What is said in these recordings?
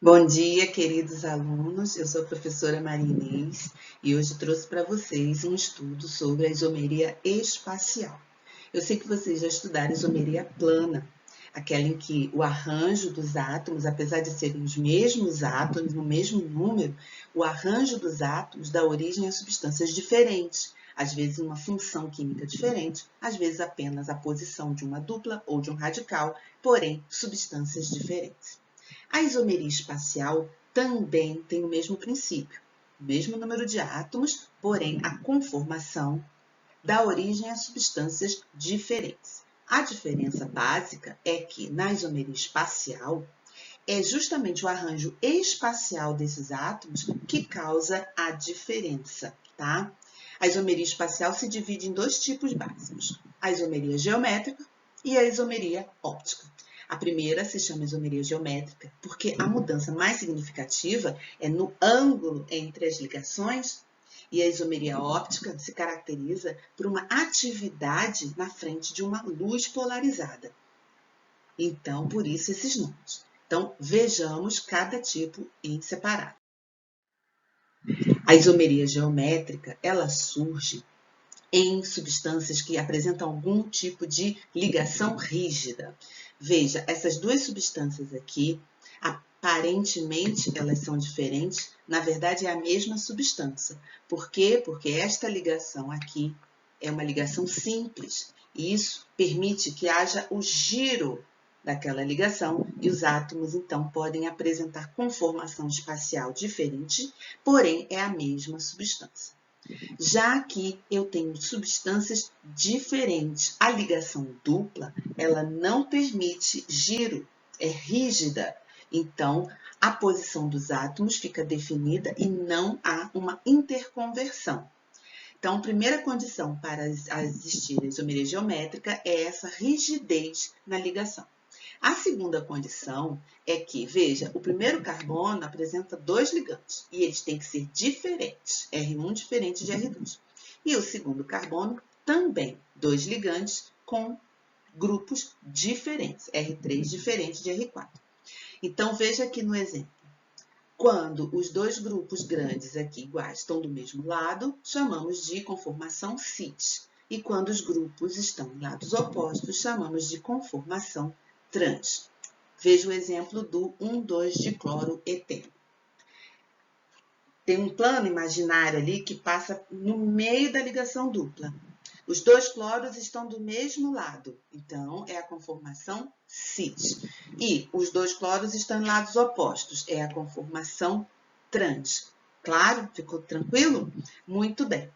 Bom dia, queridos alunos. Eu sou a professora Maria Inês e hoje trouxe para vocês um estudo sobre a isomeria espacial. Eu sei que vocês já estudaram isomeria plana, aquela em que o arranjo dos átomos, apesar de serem os mesmos átomos, no mesmo número, o arranjo dos átomos dá origem a substâncias diferentes, às vezes uma função química diferente, às vezes apenas a posição de uma dupla ou de um radical, porém substâncias diferentes. A isomeria espacial também tem o mesmo princípio, o mesmo número de átomos, porém a conformação dá origem a substâncias diferentes. A diferença básica é que na isomeria espacial é justamente o arranjo espacial desses átomos que causa a diferença, tá? A isomeria espacial se divide em dois tipos básicos, a isomeria geométrica e a isomeria óptica. A primeira se chama isomeria geométrica, porque a mudança mais significativa é no ângulo entre as ligações, e a isomeria óptica se caracteriza por uma atividade na frente de uma luz polarizada. Então, por isso esses nomes. Então, vejamos cada tipo em separado. A isomeria geométrica, ela surge em substâncias que apresentam algum tipo de ligação rígida. Veja, essas duas substâncias aqui, aparentemente elas são diferentes, na verdade é a mesma substância. Por quê? Porque esta ligação aqui é uma ligação simples, e isso permite que haja o giro daquela ligação e os átomos então podem apresentar conformação espacial diferente, porém é a mesma substância. Já aqui eu tenho substâncias diferentes. A ligação dupla, ela não permite giro, é rígida. Então, a posição dos átomos fica definida e não há uma interconversão. Então, a primeira condição para existir a isomeria geométrica é essa rigidez na ligação. A segunda condição é que, veja, o primeiro carbono apresenta dois ligantes e eles têm que ser diferentes, R1 diferente de R2. E o segundo carbono também, dois ligantes com grupos diferentes, R3 diferente de R4. Então, veja aqui no exemplo. Quando os dois grupos grandes aqui iguais estão do mesmo lado, chamamos de conformação cis. E quando os grupos estão em lados opostos, chamamos de conformação trans. Veja o exemplo do 1,2-dicloroeteno. Tem um plano imaginário ali que passa no meio da ligação dupla. Os dois cloros estão do mesmo lado, então é a conformação cis. E os dois cloros estão em lados opostos, é a conformação trans. Claro? Ficou tranquilo? Muito bem.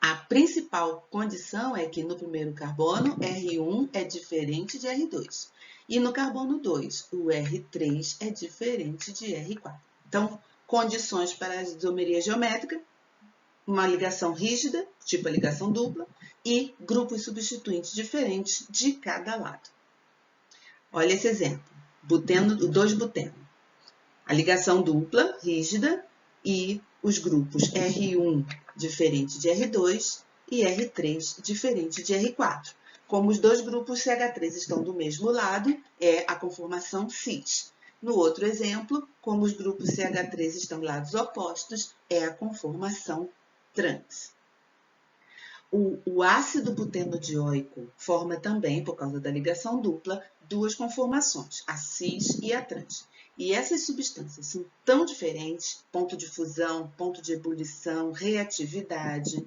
A principal condição é que no primeiro carbono, R1 é diferente de R2. E no carbono 2, o R3 é diferente de R4. Então, condições para a isomeria geométrica, uma ligação rígida, tipo a ligação dupla, e grupos substituintes diferentes de cada lado. Olha esse exemplo, buteno, 2-buteno. A ligação dupla, rígida, e os grupos R1 diferente de R2 e R3 diferente de R4. Como os dois grupos CH3 estão do mesmo lado, é a conformação cis. No outro exemplo, como os grupos CH3 estão em lados opostos, é a conformação trans. O ácido butenodioico forma também, por causa da ligação dupla, duas conformações, a cis e a trans. E essas substâncias são tão diferentes, ponto de fusão, ponto de ebulição, reatividade,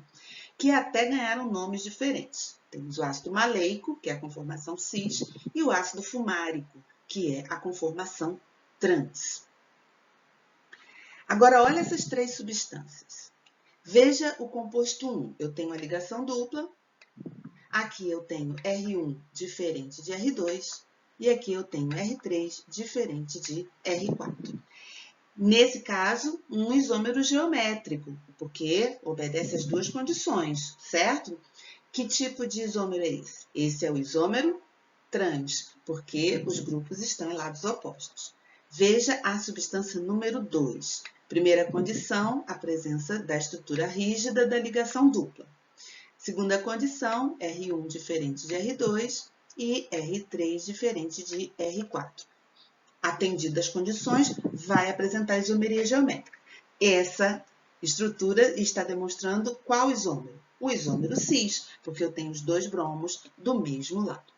que até ganharam nomes diferentes. Temos o ácido maleico, que é a conformação cis, e o ácido fumárico, que é a conformação trans. Agora, olha essas três substâncias. Veja o composto 1. Eu tenho a ligação dupla, aqui eu tenho R1 diferente de R2 e aqui eu tenho R3 diferente de R4. Nesse caso, um isômero geométrico, porque obedece às duas condições, certo? Que tipo de isômero é esse? Esse é o isômero trans, porque os grupos estão em lados opostos. Veja a substância número 2. Primeira condição, a presença da estrutura rígida da ligação dupla. Segunda condição, R1 diferente de R2 e R3 diferente de R4. atendidas as condições, vai apresentar a isomeria geométrica. Essa estrutura está demonstrando qual isômero? O isômero cis, porque eu tenho os dois bromos do mesmo lado.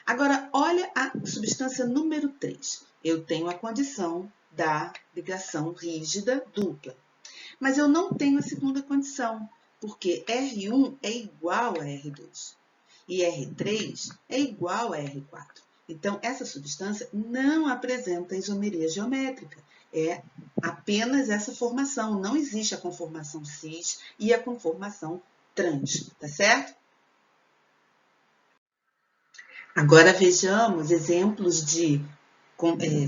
Agora, olha a substância número 3. Eu tenho a condição da ligação rígida dupla. Mas eu não tenho a segunda condição, porque R1 é igual a R2 e R3 é igual a R4. Então, essa substância não apresenta isomeria geométrica. É apenas essa formação. Não existe a conformação cis e a conformação trans, tá certo? Agora vejamos exemplos de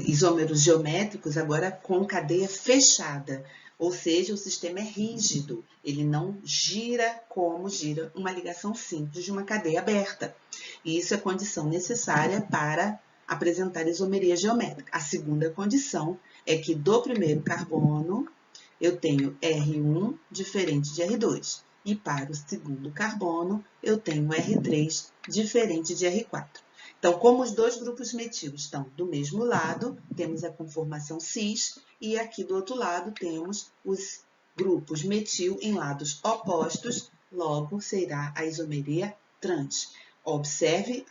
isômeros geométricos agora com cadeia fechada, ou seja, o sistema é rígido, ele não gira como gira uma ligação simples de uma cadeia aberta. E isso é condição necessária para apresentar isomeria geométrica. A segunda condição é que do primeiro carbono eu tenho R1 diferente de R2. E para o segundo carbono, eu tenho R3 diferente de R4. Então, como os dois grupos metil estão do mesmo lado, temos a conformação cis, e aqui do outro lado temos os grupos metil em lados opostos, logo será a isomeria trans. Observe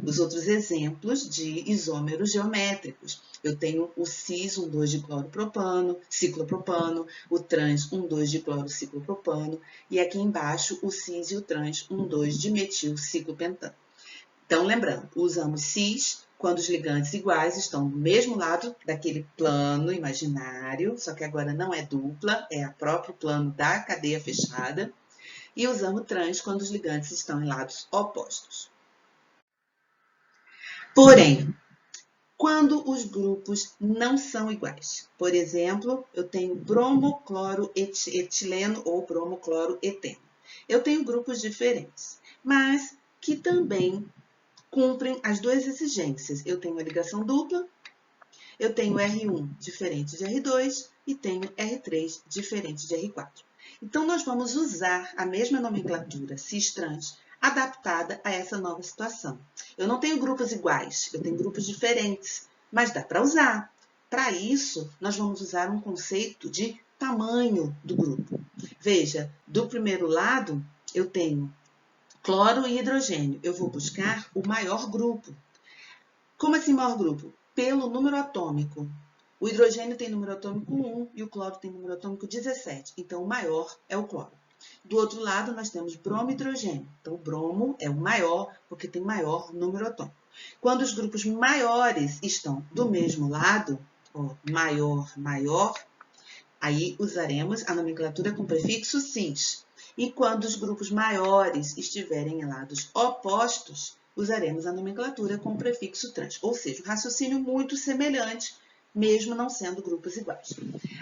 os outros exemplos de isômeros geométricos. Eu tenho o cis 1,2 de cloropropano, ciclopropano, o trans 1,2 de clorociclopropano, e aqui embaixo o cis e o trans 1,2 de metil ciclopentano. Então, lembrando, usamos cis quando os ligantes iguais estão do mesmo lado daquele plano imaginário, só que agora não é dupla, é o próprio plano da cadeia fechada. E usamos trans quando os ligantes estão em lados opostos. Porém, quando os grupos não são iguais, por exemplo, eu tenho bromocloroetileno ou bromocloroeteno. Eu tenho grupos diferentes, mas que também cumprem as duas exigências. Eu tenho a ligação dupla, eu tenho R1 diferente de R2 e tenho R3 diferente de R4. Então, nós vamos usar a mesma nomenclatura cis-trans adaptada a essa nova situação. Eu não tenho grupos iguais, eu tenho grupos diferentes, mas dá para usar. Para isso, nós vamos usar um conceito de tamanho do grupo. Veja, do primeiro lado, eu tenho cloro e hidrogênio. Eu vou buscar o maior grupo. Como assim maior grupo? Pelo número atômico. O hidrogênio tem número atômico 1 e o cloro tem número atômico 17. Então, o maior é o cloro. Do outro lado, nós temos bromo e hidrogênio. Então, o bromo é o maior porque tem maior número atômico. Quando os grupos maiores estão do mesmo lado, ó, maior, maior, aí usaremos a nomenclatura com prefixo cis. E quando os grupos maiores estiverem em lados opostos, usaremos a nomenclatura com prefixo trans. Ou seja, um raciocínio muito semelhante, mesmo não sendo grupos iguais.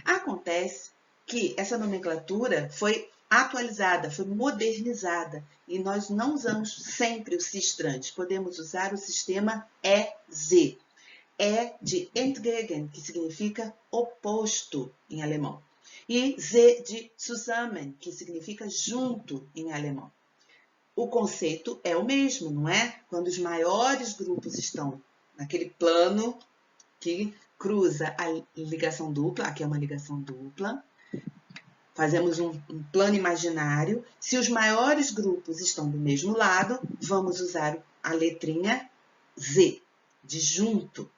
Acontece que essa nomenclatura foi atualizada, foi modernizada, e nós não usamos sempre o cis-trans, podemos usar o sistema EZ. E de entgegen, que significa oposto em alemão, e Z de zusammen, que significa junto em alemão. O conceito é o mesmo, não é? Quando os maiores grupos estão naquele plano que cruza a ligação dupla, aqui é uma ligação dupla, fazemos um plano imaginário. Se os maiores grupos estão do mesmo lado, vamos usar a letrinha Z, de junto.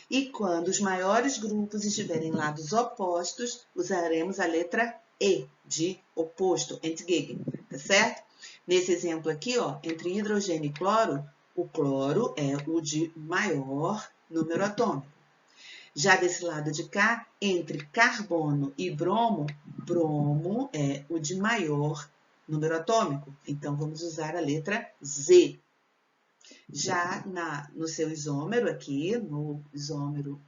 E quando os maiores grupos estiverem em lados opostos, usaremos a letra E, de oposto, entgegen, tá certo? Nesse exemplo aqui, ó, entre hidrogênio e cloro, o cloro é o de maior número atômico. Já desse lado de cá, entre carbono e bromo, bromo é o de maior número atômico. Então, vamos usar a letra Z. Já no seu isômero aqui, no isômero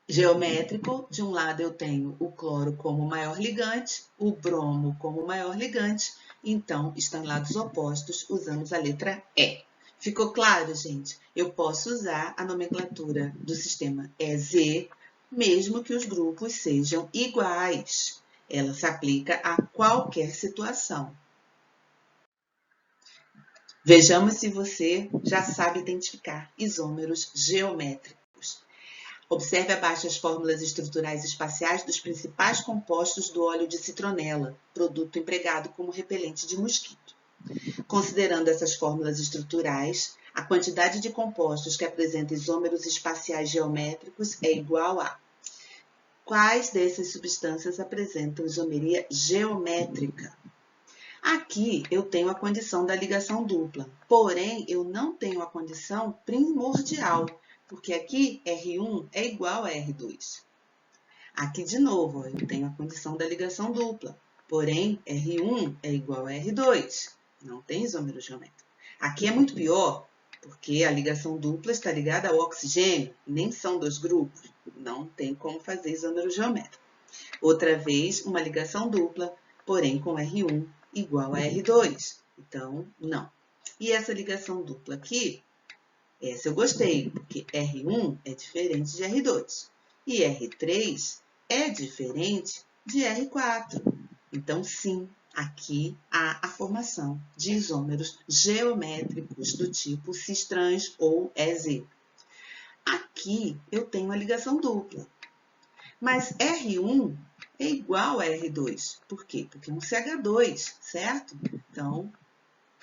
geométrico, de um lado eu tenho o cloro como maior ligante, o bromo como maior ligante, então estão em lados opostos, usamos a letra E. Ficou claro, gente? Eu posso usar a nomenclatura do sistema EZ, mesmo que os grupos sejam iguais. Ela se aplica a qualquer situação. Vejamos se você já sabe identificar isômeros geométricos. Observe abaixo as fórmulas estruturais espaciais dos principais compostos do óleo de citronela, produto empregado como repelente de mosquito. Considerando essas fórmulas estruturais, a quantidade de compostos que apresentam isômeros espaciais geométricos é igual a... Quais dessas substâncias apresentam isomeria geométrica? Aqui eu tenho a condição da ligação dupla, porém eu não tenho a condição primordial, porque aqui R1 é igual a R2. Aqui de novo, eu tenho a condição da ligação dupla, porém R1 é igual a R2. Não tem isômero geométrico. Aqui é muito pior, porque a ligação dupla está ligada ao oxigênio, nem são dois grupos. Não tem como fazer isômero geométrico. Outra vez, uma ligação dupla, porém com R1 igual a R2. Então, não. E essa ligação dupla aqui, essa eu gostei, porque R1 é diferente de R2. E R3 é diferente de R4. Então, sim, aqui há a formação de isômeros geométricos do tipo cis-trans ou EZ. Aqui eu tenho a ligação dupla, mas R1 é igual a R2. Por quê? Porque é um CH2, certo? Então,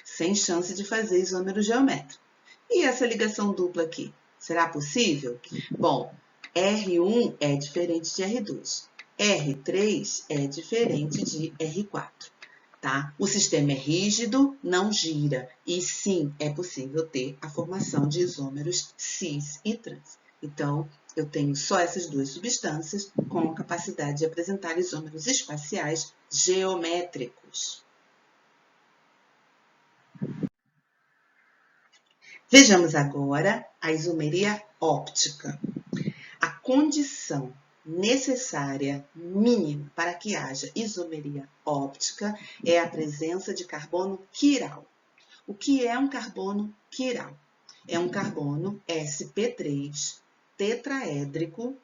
sem chance de fazer isômero geométrico. E essa ligação dupla aqui? Será possível? Bom, R1 é diferente de R2. R3 é diferente de R4. Tá? O sistema é rígido, não gira. E sim, é possível ter a formação de isômeros cis e trans. Então, eu tenho só essas duas substâncias com a capacidade de apresentar isômeros espaciais geométricos. Vejamos agora a isomeria óptica. A condição necessária, mínima, para que haja isomeria óptica é a presença de carbono quiral. O que é um carbono quiral? É um carbono sp3 tetraédrico,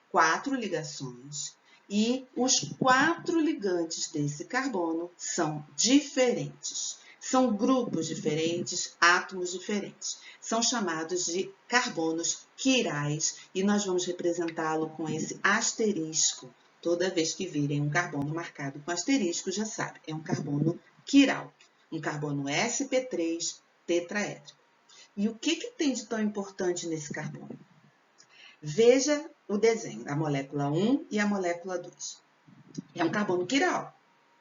4 ligações, e os 4 ligantes desse carbono são diferentes. São grupos diferentes, átomos diferentes. São chamados de carbonos quirais e nós vamos representá-lo com esse asterisco. Toda vez que virem um carbono marcado com asterisco, já sabe, é um carbono quiral. Um carbono sp3 tetraédrico. E o que tem de tão importante nesse carbono? Veja o desenho, a molécula 1 e a molécula 2. É um carbono quiral,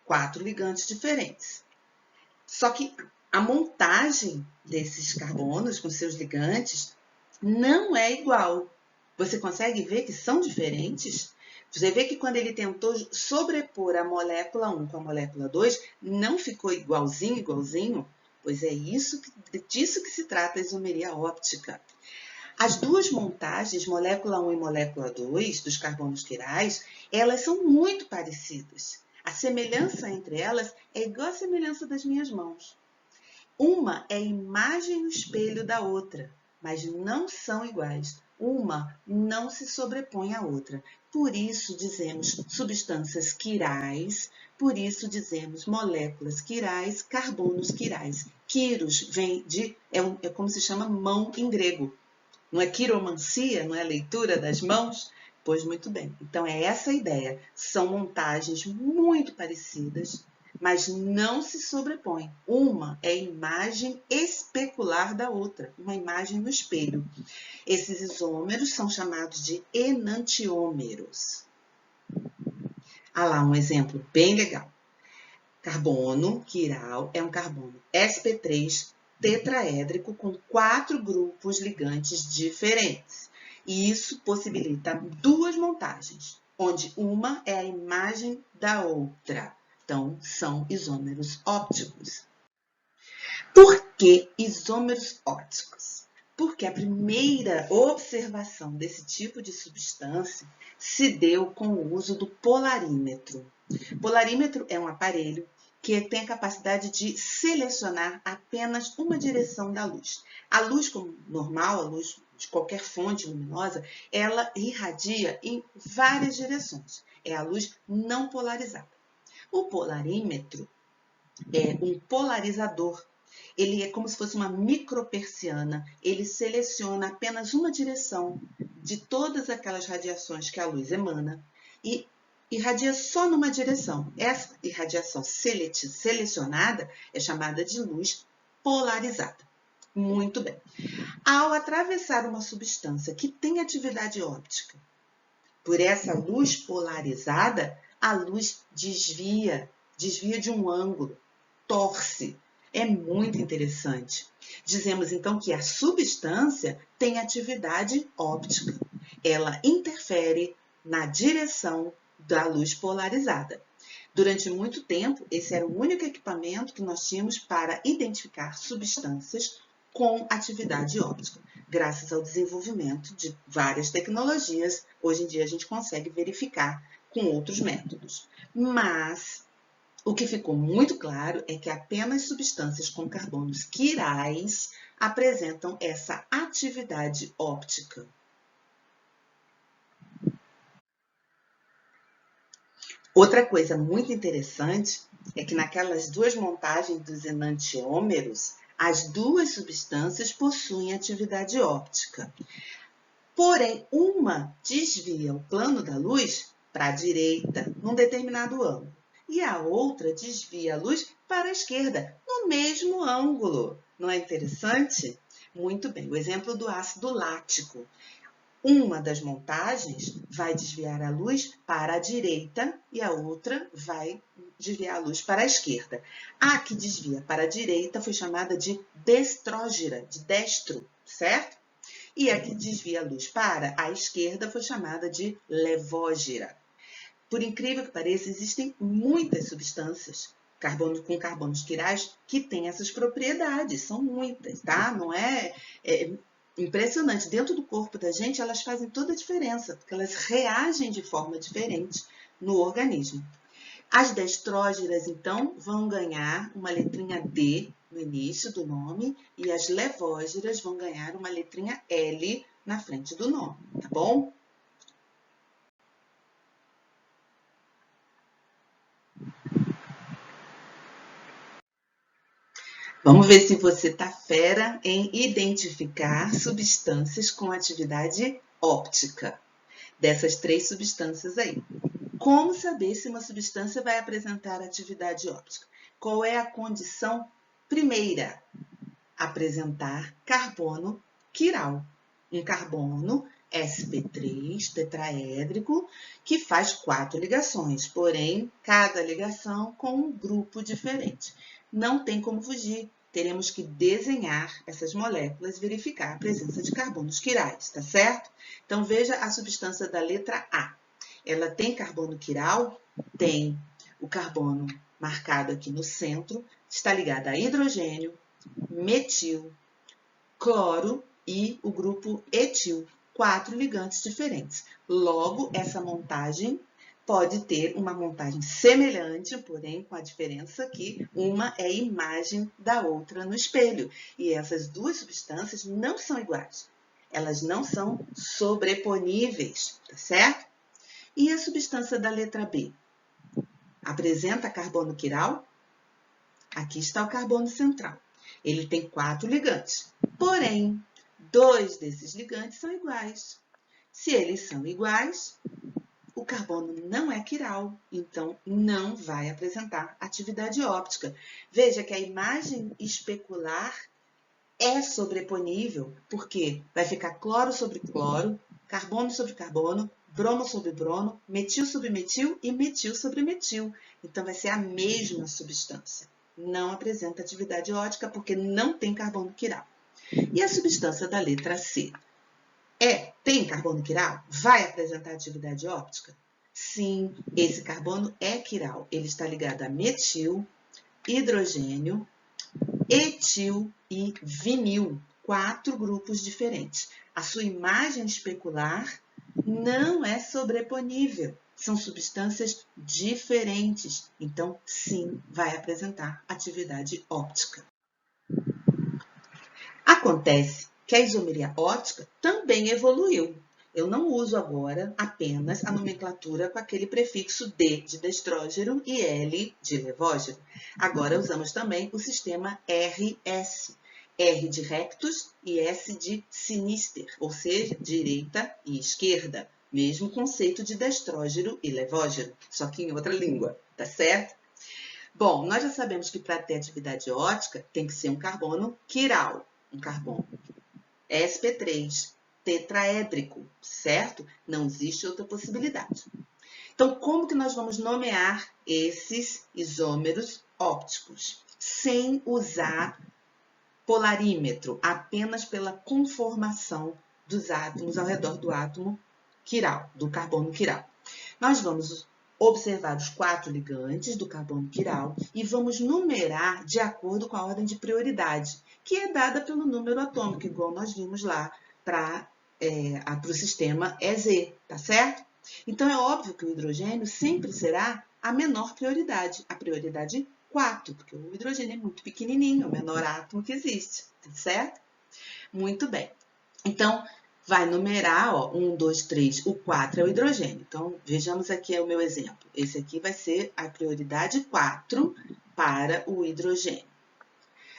4 ligantes diferentes. Só que a montagem desses carbonos com seus ligantes não é igual. Você consegue ver que são diferentes? Você vê que quando ele tentou sobrepor a molécula 1 com a molécula 2, não ficou igualzinho? Pois é disso que se trata a isomeria óptica. As duas montagens, molécula 1 e molécula 2, dos carbonos quirais, elas são muito parecidas. A semelhança entre elas é igual à semelhança das minhas mãos. Uma é a imagem no espelho da outra, mas não são iguais. Uma não se sobrepõe à outra. Por isso dizemos substâncias quirais, por isso dizemos moléculas quirais, carbonos quirais. Quiros vem de, é como se chama mão em grego. Não é quiromancia, não é a leitura das mãos? Pois muito bem. Então é essa a ideia. São montagens muito parecidas, mas não se sobrepõem. Uma é a imagem especular da outra, uma imagem no espelho. Esses isômeros são chamados de enantiômeros. Ah lá, um exemplo bem legal. Carbono quiral é um carbono sp3 tetraédrico com 4 grupos ligantes diferentes. E isso possibilita duas montagens, onde uma é a imagem da outra. Então, são isômeros ópticos. Por que isômeros ópticos? Porque a primeira observação desse tipo de substância se deu com o uso do polarímetro. Polarímetro é um aparelho que tem a capacidade de selecionar apenas uma direção da luz. A luz como normal, a luz de qualquer fonte luminosa, ela irradia em várias direções. É a luz não polarizada. O polarímetro é um polarizador. ele é como se fosse uma micropersiana, ele seleciona apenas uma direção de todas aquelas radiações que a luz emana e irradia só numa direção. Essa irradiação selecionada é chamada de luz polarizada. Muito bem. Ao atravessar uma substância que tem atividade óptica por essa luz polarizada, a luz desvia de um ângulo, torce. É muito interessante. Dizemos então que a substância tem atividade óptica. Ela interfere na direção da luz polarizada. Durante muito tempo, esse era o único equipamento que nós tínhamos para identificar substâncias com atividade óptica. Graças ao desenvolvimento de várias tecnologias, hoje em dia a gente consegue verificar com outros métodos. Mas o que ficou muito claro é que apenas substâncias com carbonos quirais apresentam essa atividade óptica. Outra coisa muito interessante é que naquelas duas montagens dos enantiômeros, as duas substâncias possuem atividade óptica. Porém, uma desvia o plano da luz para a direita, num determinado ângulo, e a outra desvia a luz para a esquerda, no mesmo ângulo. Não é interessante? Muito bem, o exemplo do ácido lático. Uma das montagens vai desviar a luz para a direita e a outra vai desviar a luz para a esquerda. A que desvia para a direita foi chamada de destrógira, de destro, certo? E a que desvia a luz para a esquerda foi chamada de levógira. Por incrível que pareça, existem muitas substâncias com carbonos quirais que têm essas propriedades, são muitas, tá? Não é impressionante. Dentro do corpo da gente, elas fazem toda a diferença, porque elas reagem de forma diferente no organismo. As destrógeras, então, vão ganhar uma letrinha D no início do nome e as levógeras vão ganhar uma letrinha L na frente do nome, tá bom? Vamos ver se você está fera em identificar substâncias com atividade óptica. Dessas três substâncias aí. Como saber se uma substância vai apresentar atividade óptica? Qual é a condição primeira? Apresentar carbono quiral. Um carbono sp3 tetraédrico que faz 4 ligações, porém, cada ligação com um grupo diferente. Não tem como fugir. Teremos que desenhar essas moléculas e verificar a presença de carbonos quirais, tá certo? Então, veja a substância da letra A. Ela tem carbono quiral? Tem. O carbono marcado aqui no centro está ligado a hidrogênio, metil, cloro e o grupo etil. 4 ligantes diferentes. Logo, essa montagem pode ter uma montagem semelhante, porém com a diferença que uma é imagem da outra no espelho. E essas duas substâncias não são iguais. Elas não são sobreponíveis, tá certo? E a substância da letra B? Apresenta carbono quiral? Aqui está o carbono central. Ele tem 4 ligantes. Porém, 2 desses ligantes são iguais. Se eles são iguais, o carbono não é quiral, então não vai apresentar atividade óptica. Veja que a imagem especular é sobreponível, porque vai ficar cloro sobre cloro, carbono sobre carbono, bromo sobre bromo, metil sobre metil e metil sobre metil. Então, vai ser a mesma substância. Não apresenta atividade óptica porque não tem carbono quiral. E a substância da letra C? Tem carbono quiral? Vai apresentar atividade óptica? Sim, esse carbono é quiral. Ele está ligado a metil, hidrogênio, etil e vinil. 4 grupos diferentes. A sua imagem especular não é sobreponível. São substâncias diferentes. Então, sim, vai apresentar atividade óptica. Acontece que a isomeria óptica também evoluiu. Eu não uso agora apenas a nomenclatura com aquele prefixo D de destrógeno e L de levógeno. Agora usamos também o sistema RS. R de rectus e S de sinister, ou seja, direita e esquerda. Mesmo conceito de destrógeno e levógeno, só que em outra língua, tá certo? Bom, nós já sabemos que para ter atividade ótica tem que ser um carbono quiral, um carbono sp3, tetraédrico, certo? Não existe outra possibilidade. Então, como que nós vamos nomear esses isômeros ópticos? Sem usar polarímetro, apenas pela conformação dos átomos ao redor do átomo quiral, do carbono quiral. Nós vamos observar os 4 ligantes do carbono quiral e vamos numerar de acordo com a ordem de prioridade, que é dada pelo número atômico, igual nós vimos lá para o sistema EZ, tá certo? Então, é óbvio que o hidrogênio sempre será a menor prioridade, a prioridade 4, porque o hidrogênio é muito pequenininho, é o menor átomo que existe, tá certo? Muito bem. Então, vai numerar, ó, 1, 2, 3, o 4 é o hidrogênio. Então, vejamos aqui o meu exemplo. Esse aqui vai ser a prioridade 4 para o hidrogênio.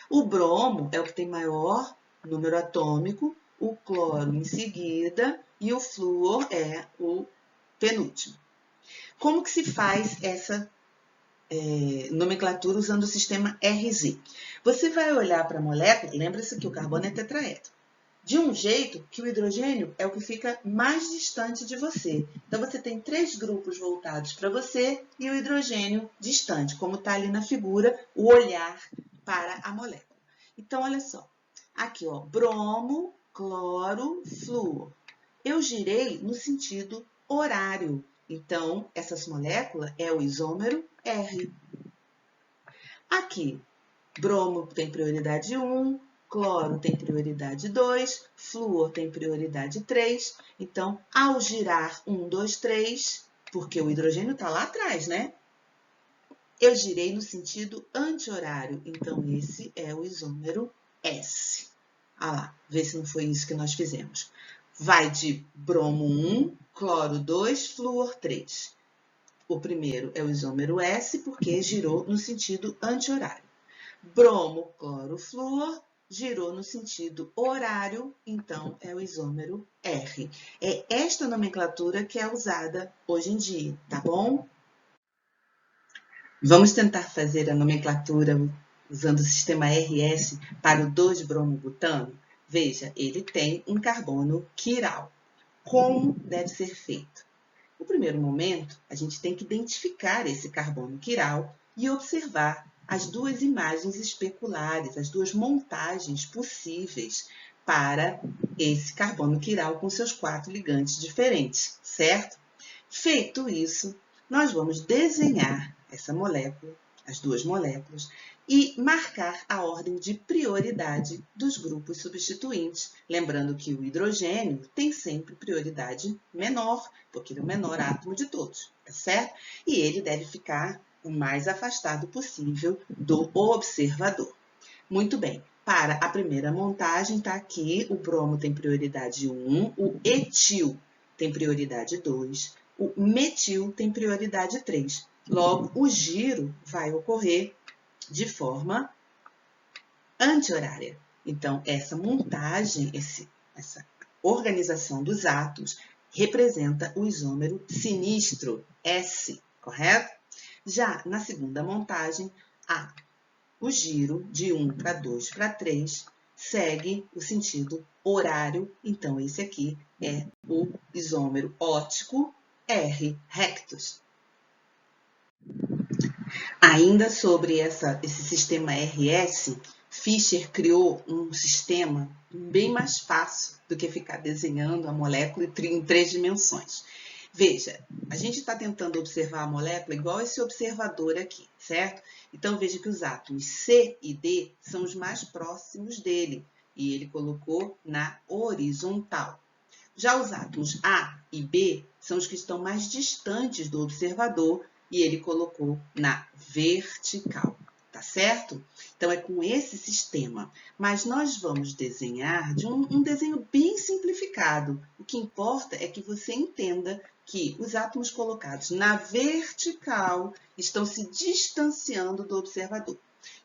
O bromo é o que tem maior número atômico, o cloro em seguida e o flúor é o penúltimo. Como que se faz essa nomenclatura usando o sistema RZ? Você vai olhar para a molécula, lembra-se que o carbono é tetraédrico, de um jeito que o hidrogênio é o que fica mais distante de você. Então, você tem 3 grupos voltados para você e o hidrogênio distante, como está ali na figura, o olhar para a molécula. Então, olha só. Aqui, ó, bromo, cloro, flúor. Eu girei no sentido horário. Então, essa molécula é o isômero R. Aqui, bromo tem prioridade 1, cloro tem prioridade 2, flúor tem prioridade 3. Então, ao girar 1, 2, 3, porque o hidrogênio está lá atrás, né? Eu girei no sentido anti-horário. Então, esse é o isômero S. Ah lá, vê se não foi isso que nós fizemos. Vai de bromo 1, cloro 2, flúor 3. O primeiro é o isômero S, porque girou no sentido anti-horário. Bromo, cloro, flúor, girou no sentido horário, então é o isômero R. É esta nomenclatura que é usada hoje em dia, tá bom? Vamos tentar fazer a nomenclatura usando o sistema RS para o 2-bromobutano? Veja, ele tem um carbono quiral. Como deve ser feito? No primeiro momento, a gente tem que identificar esse carbono quiral e observar as 2 imagens especulares, as 2 montagens possíveis para esse carbono quiral com seus 4 ligantes diferentes, certo? Feito isso, nós vamos desenhar essa molécula, as 2 moléculas, e marcar a ordem de prioridade dos grupos substituintes. Lembrando que o hidrogênio tem sempre prioridade menor, porque ele é o menor átomo de todos, tá certo? E ele deve ficar o mais afastado possível do observador. Muito bem. Para a primeira montagem, está aqui, o bromo tem prioridade 1, o etil tem prioridade 2, o metil tem prioridade 3. Logo, o giro vai ocorrer de forma anti-horária. Então, essa montagem, essa organização dos átomos representa o isômero sinistro, S, correto? Já na segunda montagem, o giro de 1 para 2 para 3 segue o sentido horário. Então, esse aqui é o isômero óptico R rectus. Ainda sobre esse sistema RS, Fischer criou um sistema bem mais fácil do que ficar desenhando a molécula em 3 dimensões. Veja, a gente está tentando observar a molécula igual esse observador aqui, certo? Então, veja que os átomos C e D são os mais próximos dele, e ele colocou na horizontal. Já os átomos A e B são os que estão mais distantes do observador, e ele colocou na vertical, tá tá certo? Então, é com esse sistema. Mas nós vamos desenhar de um desenho bem simplificado. O que importa é que você entenda que os átomos colocados na vertical estão se distanciando do observador.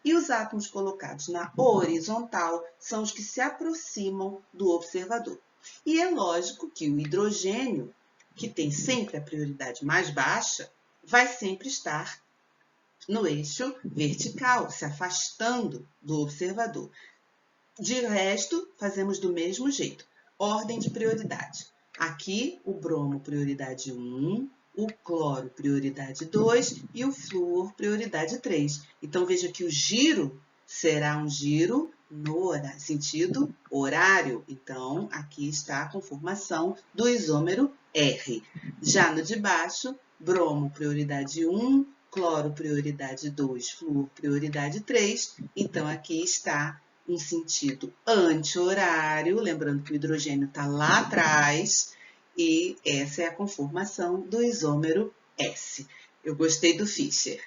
E os átomos colocados na horizontal são os que se aproximam do observador. E é lógico que o hidrogênio, que tem sempre a prioridade mais baixa, vai sempre estar no eixo vertical, se afastando do observador. De resto, fazemos do mesmo jeito. Ordem de prioridade. Aqui, o bromo, prioridade 1, o cloro, prioridade 2 e o flúor, prioridade 3. Então, veja que o giro será um giro no sentido horário. Então, aqui está a conformação do isômero R. Já no de baixo, bromo, prioridade 1, cloro, prioridade 2, flúor, prioridade 3. Então, aqui está um sentido anti-horário, lembrando que o hidrogênio está lá atrás, e essa é a conformação do isômero S. Eu gostei do Fischer.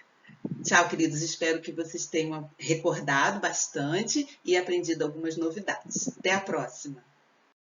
Tchau, queridos. Espero que vocês tenham recordado bastante e aprendido algumas novidades. Até a próxima!